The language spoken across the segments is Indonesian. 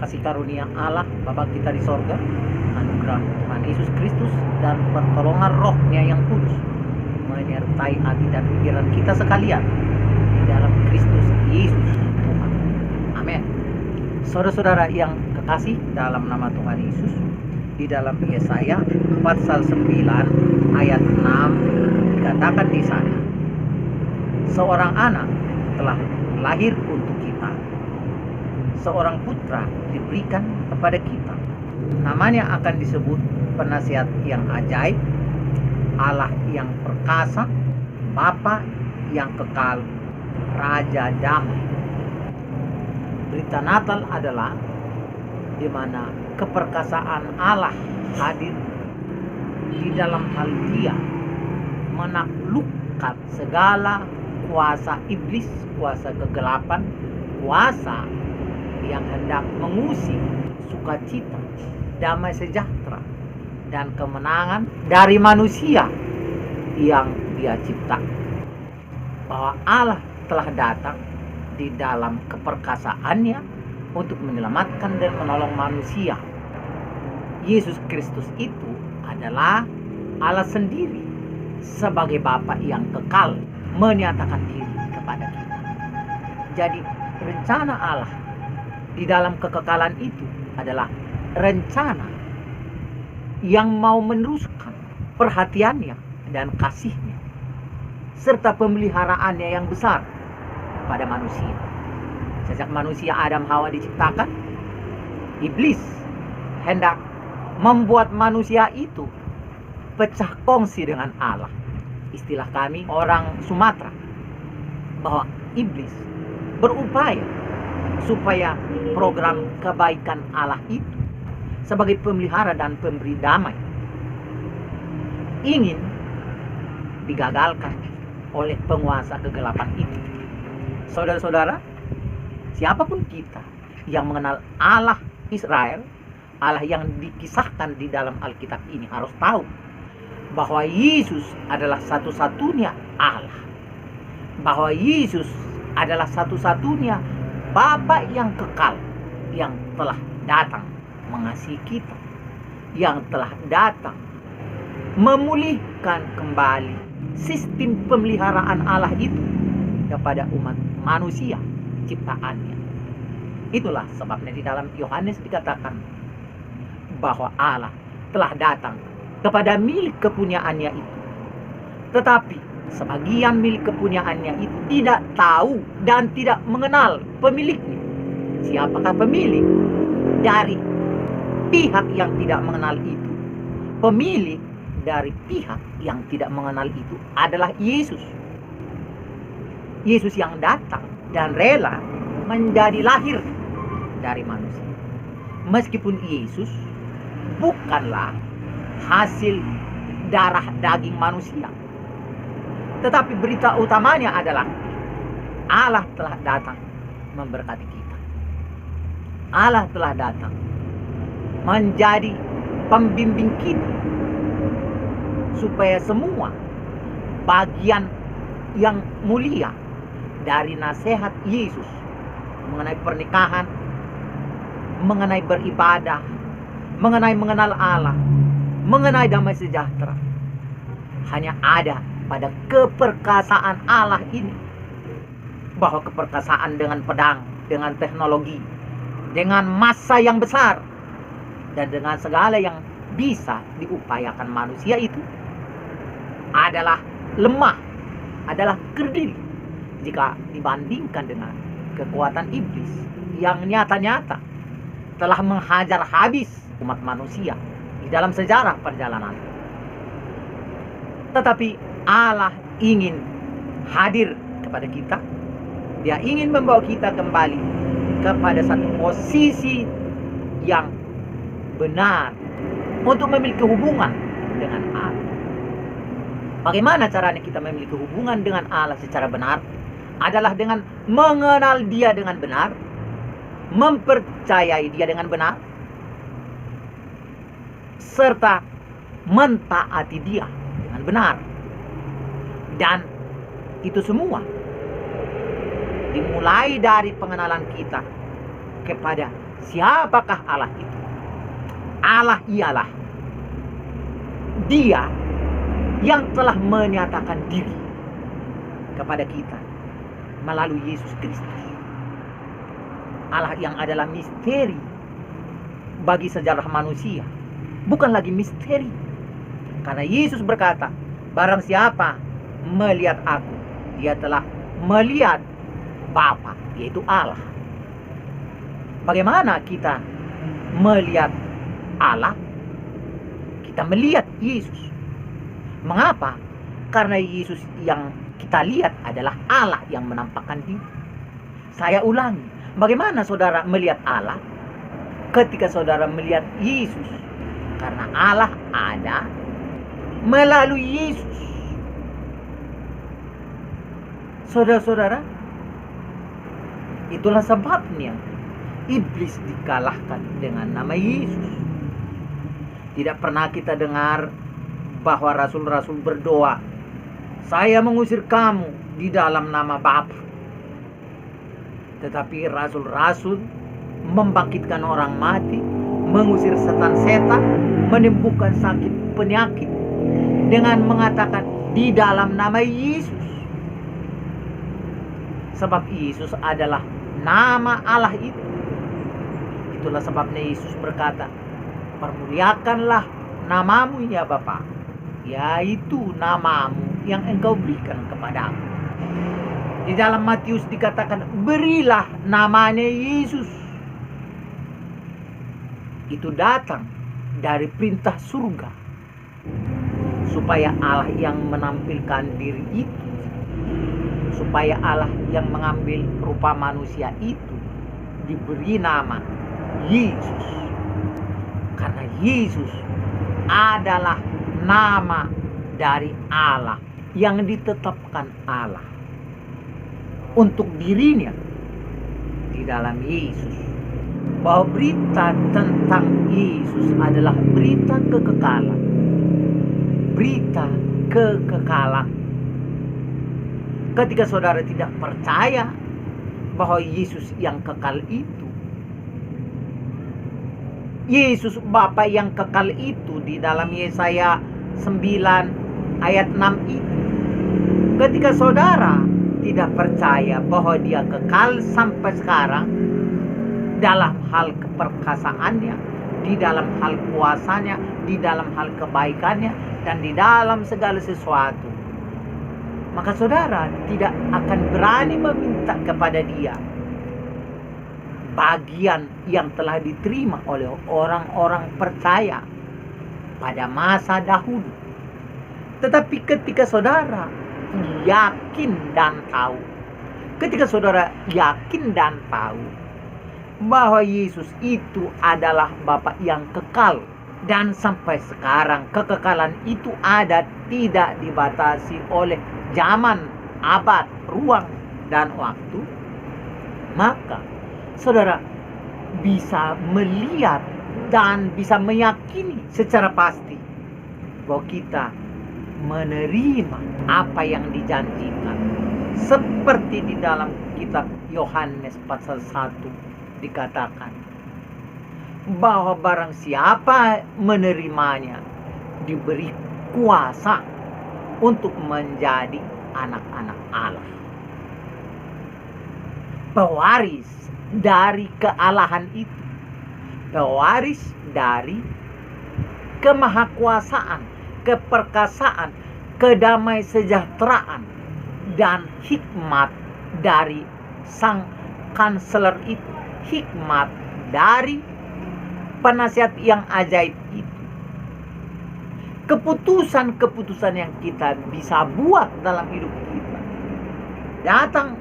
kasih karunia Allah Bapa kita di sorga, anugerah Tuhan Yesus Kristus, dan pertolongan Roh-Nya yang kudus menyertai hati dan pikiran kita sekalian di dalam Kristus Yesus Tuhan. Amin. Saudara-saudara yang kekasih dalam nama Tuhan Yesus, di dalam Yesaya pasal 9 ayat 6 dikatakan di sana, seorang anak telah lahir untuk kita, seorang putra diberikan kepada kita. Namanya akan disebut Penasihat yang ajaib, Allah yang perkasa, Bapa yang kekal, Raja damai. Berita Natal adalah di mana keperkasaan Allah hadir di dalam hal Dia menaklukkan segala kuasa iblis, kuasa kegelapan, kuasa yang hendak mengusir sukacita, damai sejahtera, dan kemenangan dari manusia yang Dia ciptakan. Bahwa Allah telah datang di dalam keperkasaannya untuk menyelamatkan dan menolong manusia. Yesus Kristus itu adalah Allah sendiri sebagai Bapa yang kekal menyatakan diri kepada kita. Jadi rencana Allah di dalam kekekalan itu adalah rencana yang mau meneruskan perhatiannya dan kasihnya serta pemeliharaannya yang besar pada manusia. Sejak manusia Adam Hawa diciptakan, iblis hendak membuat manusia itu pecah kongsi dengan Allah. Istilah kami orang Sumatera, bahwa iblis berupaya supaya program kebaikan Allah itu sebagai pemelihara dan pemberi damai ingin digagalkan oleh penguasa kegelapan itu. Saudara-saudara, siapapun kita yang mengenal Allah Israel, Allah yang dikisahkan di dalam Alkitab ini, harus tahu bahwa Yesus adalah satu-satunya Allah, bahwa Yesus adalah satu-satunya Bapa yang kekal, yang telah datang mengasihi kita, yang telah datang memulihkan kembali sistem pemeliharaan Allah itu kepada umat manusia ciptaannya. Itulah sebabnya di dalam Yohanes dikatakan bahwa Allah telah datang kepada milik kepunyaannya itu, tetapi sebagian milik kepunyaannya itu tidak tahu dan tidak mengenal pemiliknya. Siapakah pemilik dari pihak yang tidak mengenal itu? Pemilik dari pihak yang tidak mengenal itu adalah Yesus. Yesus yang datang dan rela menjadi lahir dari manusia. Meskipun Yesus bukanlah hasil darah daging manusia, tetapi berita utamanya adalah Allah telah datang memberkati kita. Allah telah datang menjadi pembimbing kita supaya semua bagian yang mulia dari nasihat Yesus mengenai pernikahan, mengenai beribadah, mengenai mengenal Allah, mengenai damai sejahtera, hanya ada pada keperkasaan Allah ini. Bahwa keperkasaan dengan pedang, dengan teknologi, dengan massa yang besar, dan dengan segala yang bisa diupayakan manusia itu adalah lemah, adalah kerdil jika dibandingkan dengan kekuatan iblis yang nyata-nyata telah menghajar habis umat manusia di dalam sejarah perjalanan. Tetapi Allah ingin hadir kepada kita. Dia ingin membawa kita kembali kepada satu posisi yang benar untuk memiliki hubungan dengan Allah. Bagaimana caranya kita memiliki hubungan dengan Allah secara benar? Adalah dengan mengenal Dia dengan benar, mempercayai Dia dengan benar, serta mentaati Dia dengan benar. Dan itu semua dimulai dari pengenalan kita kepada siapakah Allah itu. Allah ialah Dia yang telah menyatakan diri kepada kita melalui Yesus Kristus. Allah yang adalah misteri bagi sejarah manusia, bukan lagi misteri. Karena Yesus berkata, barang siapa melihat aku, dia telah melihat Bapa, yaitu Allah. Bagaimana kita melihat Allah? Kita melihat Yesus. Mengapa? Karena Yesus yang kita lihat adalah Allah yang menampakkan diri. Saya ulangi, bagaimana saudara melihat Allah? Ketika saudara melihat Yesus. Karena Allah ada melalui Yesus. Saudara-saudara, itulah sebabnya iblis dikalahkan dengan nama Yesus. Tidak pernah kita dengar bahwa rasul-rasul berdoa, saya mengusir kamu di dalam nama Bapa. Tetapi rasul-rasul membangkitkan orang mati, mengusir setan-setan, menyembuhkan sakit penyakit dengan mengatakan di dalam nama Yesus. Sebab Yesus adalah nama Allah itu. Itulah sebabnya Yesus berkata, permuliakanlah namamu ya Bapa, yaitu namamu yang engkau berikan kepadaku. Di dalam Matius dikatakan, berilah namanya Yesus. Itu datang dari perintah surga, supaya Allah yang menampilkan diri itu, supaya Allah yang mengambil rupa manusia itu diberi nama Yesus. Karena Yesus adalah nama dari Allah yang ditetapkan Allah untuk dirinya di dalam Yesus. Bahwa berita tentang Yesus adalah berita kekekalan. Berita kekekalan. Ketika saudara tidak percaya bahwa Yesus yang kekal itu, Yesus Bapa yang kekal itu di dalam Yesaya 9 ayat 6 itu, ketika saudara tidak percaya bahwa dia kekal sampai sekarang dalam hal keperkasaannya, di dalam hal kuasanya, di dalam hal kebaikannya, dan di dalam segala sesuatu, maka saudara tidak akan berani meminta kepada dia bagian yang telah diterima oleh orang-orang percaya pada masa dahulu. Tetapi ketika saudara yakin dan tahu, ketika saudara yakin dan tahu bahwa Yesus itu adalah Bapa yang kekal, dan sampai sekarang kekekalan itu ada, tidak dibatasi oleh zaman, abad, ruang, dan waktu, maka saudara bisa melihat dan bisa meyakini secara pasti bahwa kita menerima apa yang dijanjikan. Seperti di dalam kitab Yohanes pasal 1 dikatakan bahwa barang siapa menerimanya diberi kuasa untuk menjadi anak-anak Allah, pewaris dari kealahan itu, pewaris dari kemahakuasaan, keperkasaan, kedamai sejahteraan, dan hikmat dari sang kanseler itu, hikmat dari penasihat yang ajaib itu. Keputusan-keputusan yang kita bisa buat dalam hidup kita datang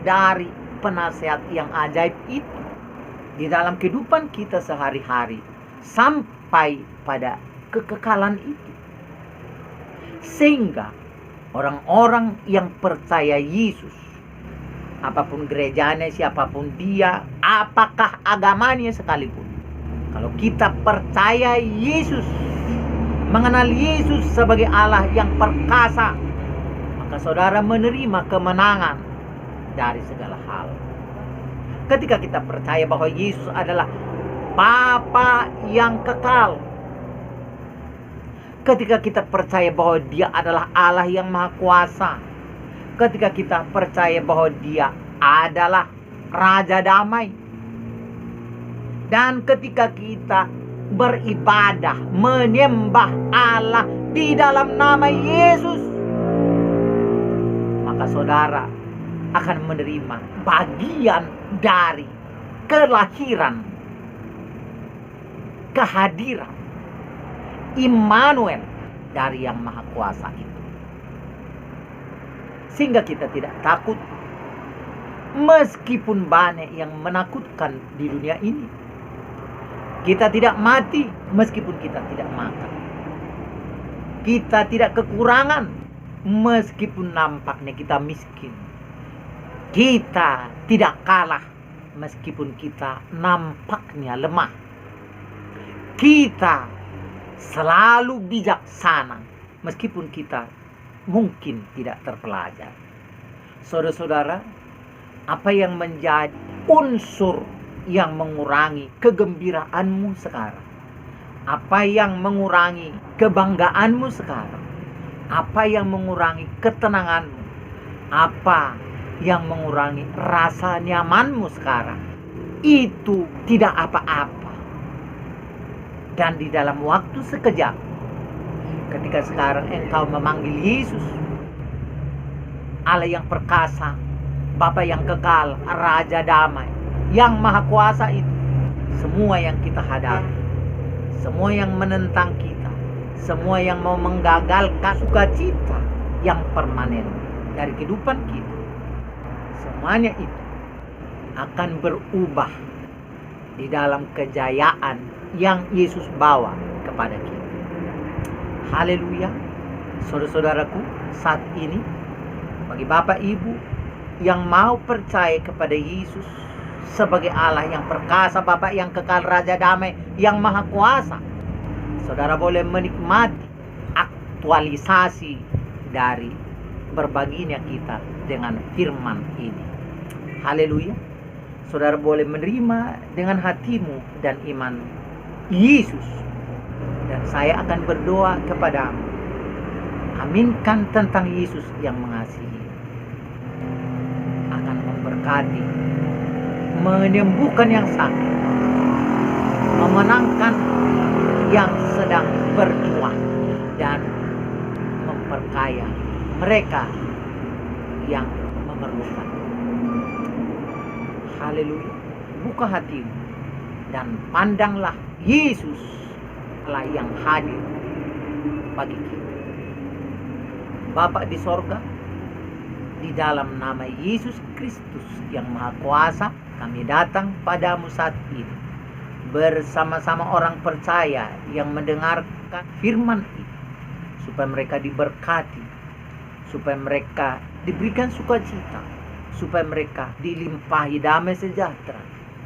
dari penasihat yang ajaib itu di dalam kehidupan kita sehari-hari sampai pada kekekalan itu. Sehingga orang-orang yang percaya Yesus, apapun gerejanya, siapapun dia, apakah agamanya sekalipun, kalau kita percaya Yesus, mengenal Yesus sebagai Allah yang perkasa, maka saudara menerima kemenangan dari segala hal. Ketika kita percaya bahwa Yesus adalah Bapa yang kekal, ketika kita percaya bahwa Dia adalah Allah yang Maha Kuasa, ketika kita percaya bahwa Dia adalah Raja Damai, dan ketika kita beribadah, menyembah Allah di dalam nama Yesus, maka saudara akan menerima bagian dari kelahiran, kehadiran Immanuel dari Yang Maha Kuasa itu. Sehingga kita tidak takut meskipun banyak yang menakutkan di dunia ini. Kita tidak mati meskipun kita tidak makan. Kita tidak kekurangan meskipun nampaknya kita miskin. Kita tidak kalah meskipun kita nampaknya lemah. Kita selalu bijaksana meskipun kita mungkin tidak terpelajar. Saudara-saudara, apa yang menjadi unsur yang mengurangi kegembiraanmu sekarang? Apa yang mengurangi kebanggaanmu sekarang? Apa yang mengurangi ketenanganmu? Apa yang mengurangi rasa nyamanmu sekarang? Itu tidak apa-apa. Dan di dalam waktu sekejap, ketika sekarang engkau memanggil Yesus, Allah yang perkasa, Bapa yang kekal, Raja Damai, yang Maha Kuasa itu, semua yang kita hadapi, semua yang menentang kita, semua yang mau menggagalkan sukacita yang permanen dari kehidupan kita, semuanya itu akan berubah di dalam kejayaan yang Yesus bawa kepada kita. Haleluya. Saudara-saudaraku, saat ini bagi Bapak Ibu yang mau percaya kepada Yesus sebagai Allah yang perkasa, Bapa yang kekal, Raja Damai, yang Maha Kuasa, saudara boleh menikmati aktualisasi dari berbaginya kita dengan firman ini. Haleluya. Saudara boleh menerima dengan hatimu dan iman Yesus, dan saya akan berdoa kepadamu. Aminkan tentang Yesus yang mengasihi, akan memberkati, menyembuhkan yang sakit, memenangkan yang sedang berjuang, dan memperkaya mereka yang memerlukan. Haleluya. Buka hatimu dan pandanglah Yesus lah yang hadir bagi kita. Bapa di sorga, di dalam nama Yesus Kristus yang Maha Kuasa, kami datang padamu saat ini bersama-sama orang percaya yang mendengarkan firman ini, supaya mereka diberkati, supaya mereka diberikan sukacita, supaya mereka dilimpahi damai sejahtera,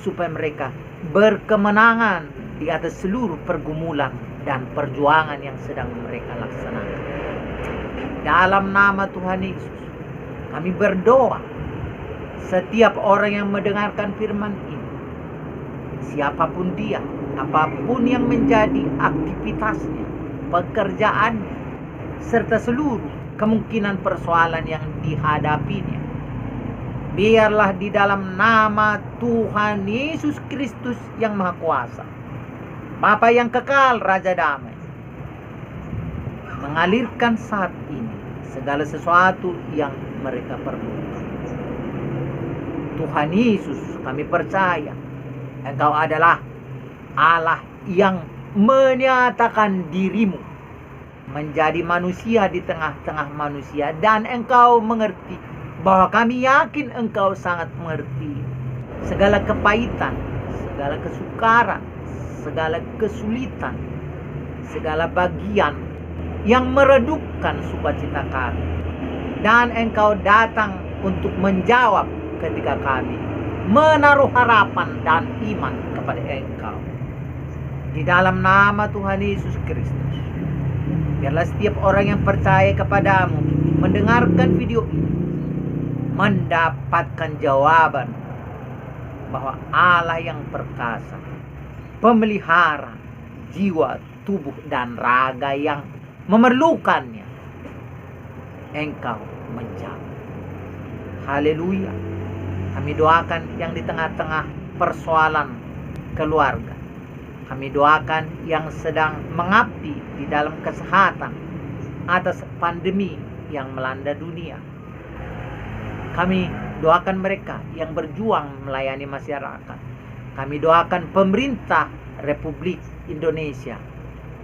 supaya mereka berkemenangan di atas seluruh pergumulan dan perjuangan yang sedang mereka laksanakan. Dalam nama Tuhan Yesus, kami berdoa, setiap orang yang mendengarkan firman ini, siapapun dia, apapun yang menjadi aktivitasnya, pekerjaannya, serta seluruh kemungkinan persoalan yang dihadapinya, biarlah di dalam nama Tuhan Yesus Kristus yang Maha Kuasa, Bapa yang kekal, Raja Damai, mengalirkan saat ini segala sesuatu yang mereka perlukan. Tuhan Yesus, kami percaya Engkau adalah Allah yang menyatakan dirimu menjadi manusia di tengah-tengah manusia, dan Engkau mengerti bahwa kami yakin Engkau sangat mengerti segala kepahitan, segala kesukaran, segala kesulitan, segala bagian yang meredupkan sukacita kami. Dan Engkau datang untuk menjawab ketika kami menaruh harapan dan iman kepada Engkau. Di dalam nama Tuhan Yesus Kristus, biarlah setiap orang yang percaya kepadamu mendengarkan video ini mendapatkan jawaban bahwa Allah yang perkasa, pemelihara jiwa, tubuh, dan raga yang memerlukannya, Engkau menjaga. Haleluya. Kami doakan yang di tengah-tengah persoalan keluarga. Kami doakan yang sedang mengabdi di dalam kesehatan atas pandemi yang melanda dunia. Kami doakan mereka yang berjuang melayani masyarakat. Kami doakan pemerintah Republik Indonesia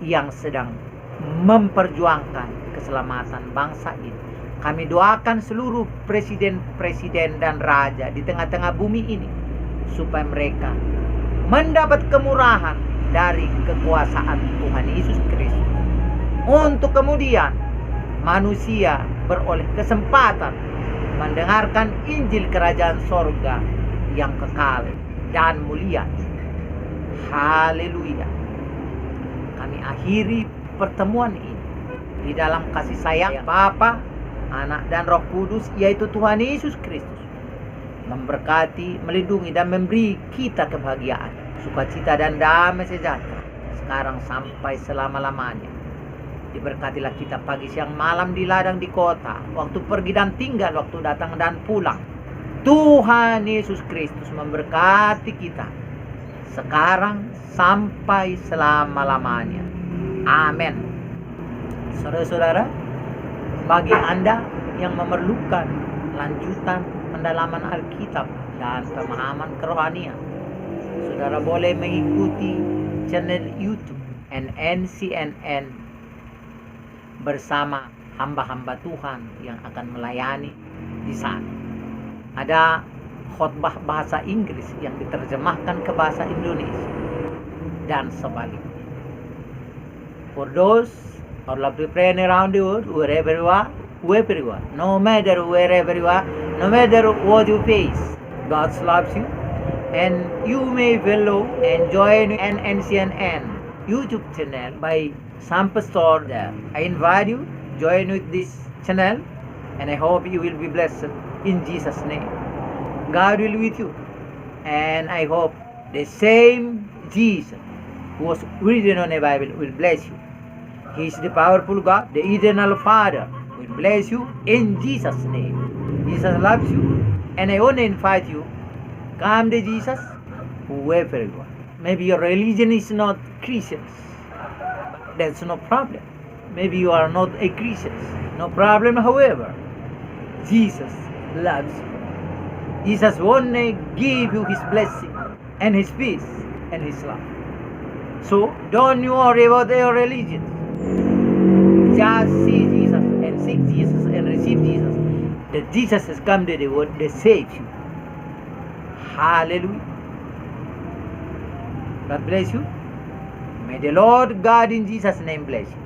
yang sedang memperjuangkan keselamatan bangsa ini. Kami doakan seluruh presiden-presiden dan raja di tengah-tengah bumi ini, supaya mereka mendapat kemurahan dari kekuasaan Tuhan Yesus Kristus, untuk kemudian manusia beroleh kesempatan mendengarkan Injil Kerajaan Sorga yang kekal dan mulia. Haleluya. Kami akhiri pertemuan ini di dalam kasih sayang Bapa, Anak, dan Roh Kudus, yaitu Tuhan Yesus Kristus, memberkati, melindungi, dan memberi kita kebahagiaan, sukacita, dan damai sejahtera sekarang sampai selama-lamanya. Diberkatilah kita pagi, siang, malam, di ladang, di kota, waktu pergi dan tinggal, waktu datang dan pulang. Tuhan Yesus Kristus memberkati kita sekarang sampai selama-lamanya. Amin. Saudara-saudara, bagi Anda yang memerlukan lanjutan pendalaman Alkitab dan pemahaman kerohanian, saudara boleh mengikuti channel YouTube NNCNN bersama hamba-hamba Tuhan yang akan melayani di sana. Ada khotbah bahasa Inggris yang diterjemahkan ke bahasa Indonesia dan sebaliknya. For those who love to pray around the world, wherever you are, no matter wherever you are, no matter what you face, God loves you, and you may follow and join NNCNN YouTube channel by some pastor there. I invite you join with this channel, and I hope you will be blessed in Jesus' name. God will be with you, and I hope the same Jesus who was written on the Bible will bless you. He is the powerful God, the eternal Father, will bless you in Jesus' name. Jesus loves you, and I want to invite you, come to Jesus, whoever you are. Maybe your religion is not Christians, that's no problem. Maybe you are not a Christian, no problem. However, Jesus loves you. Jesus wants to give you His blessing and His peace and His love. So don't you worry about your religion. Just see Jesus and seek Jesus and receive Jesus. That Jesus has come to the world to save you. Hallelujah. God bless you. May the Lord God in Jesus' name bless you.